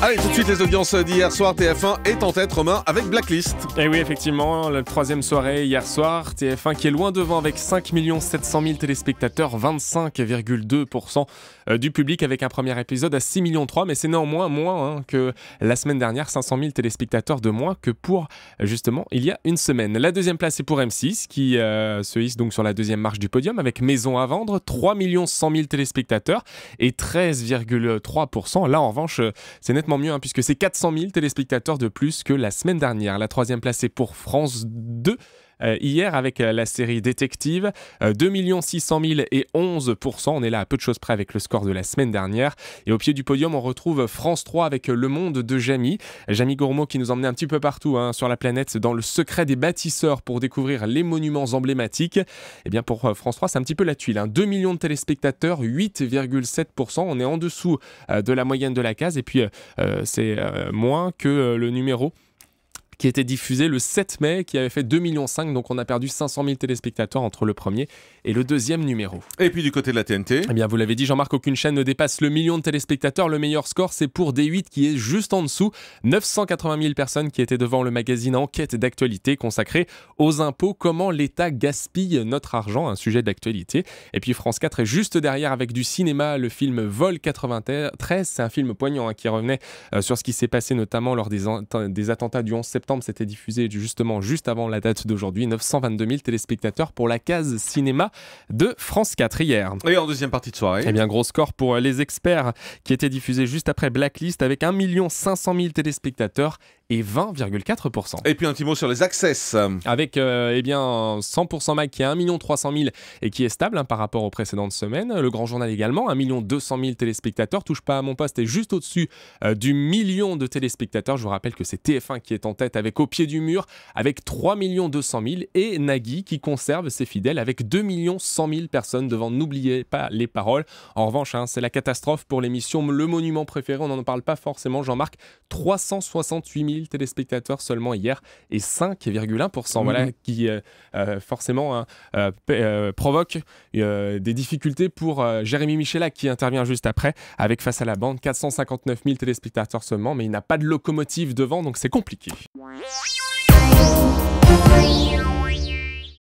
Allez, tout de suite les audiences d'hier soir, TF1 est en tête, Romain, avec Blacklist. Et oui, effectivement, la troisième soirée hier soir, TF1 qui est loin devant avec 5 700 000 téléspectateurs, 25,2% du public avec un premier épisode à 6,3 millions, mais c'est néanmoins moins que la semaine dernière, 500 000 téléspectateurs de moins que pour justement il y a une semaine. La deuxième place est pour M6 qui se hisse donc sur la deuxième marche du podium avec Maison à vendre, 3 100 000 téléspectateurs et 13,3%. Là en revanche, c'est nettement mieux puisque c'est 400 000 téléspectateurs de plus que la semaine dernière. La troisième place est pour France 2. Hier avec la série Détective, 2 600 000 et 11%. On est là à peu de choses près avec le score de la semaine dernière. Et au pied du podium, on retrouve France 3 avec Le Monde de Jamy. Jamy Gourmaud qui nous emmenait un petit peu partout sur la planète dans le secret des bâtisseurs pour découvrir les monuments emblématiques. Et bien pour France 3, c'est un petit peu la tuile. 2 millions de téléspectateurs, 8,7%. On est en dessous de la moyenne de la case. Et puis c'est moins que le numéro qui était diffusé le 7 mai, qui avait fait 2,5 millions. Donc on a perdu 500 000 téléspectateurs entre le premier et le deuxième numéro. Et puis du côté de la TNT, eh bien vous l'avez dit Jean-Marc, aucune chaîne ne dépasse le million de téléspectateurs. Le meilleur score c'est pour D8 qui est juste en dessous. 980 000 personnes qui étaient devant le magazine Enquête d'actualité consacré aux impôts, comment l'État gaspille notre argent, un sujet d'actualité. Et puis France 4 est juste derrière avec du cinéma, le film Vol 93. C'est un film poignant qui revenait sur ce qui s'est passé notamment lors des attentats du 11 septembre. C'était diffusé justement juste avant la date d'aujourd'hui. 922 000 téléspectateurs pour la case cinéma de France 4 hier. Et en deuxième partie de soirée, eh bien gros score pour Les Experts qui était diffusé juste après Blacklist avec 1 500 000 téléspectateurs et 20,4%. Et puis un petit mot sur les Access. Avec 100% Mag qui est 1 300 000 et qui est stable par rapport aux précédentes semaines. Le Grand Journal également, 1 200 000 téléspectateurs. Touche pas à mon poste est juste au-dessus du million de téléspectateurs. Je vous rappelle que c'est TF1 qui est en tête avec Au pied du mur, avec 3 200 000 et Nagui qui conserve ses fidèles avec 2 100 000 personnes devant N'oubliez pas les paroles. En revanche, c'est la catastrophe pour l'émission Le Monument préféré. On n'en parle pas forcément, Jean-Marc. 368 000 téléspectateurs seulement hier et 5,1%. Voilà qui forcément provoque des difficultés pour Jérémy Michelac qui intervient juste après avec Face à la bande. 459 000 téléspectateurs seulement, mais il n'a pas de locomotive devant, donc c'est compliqué.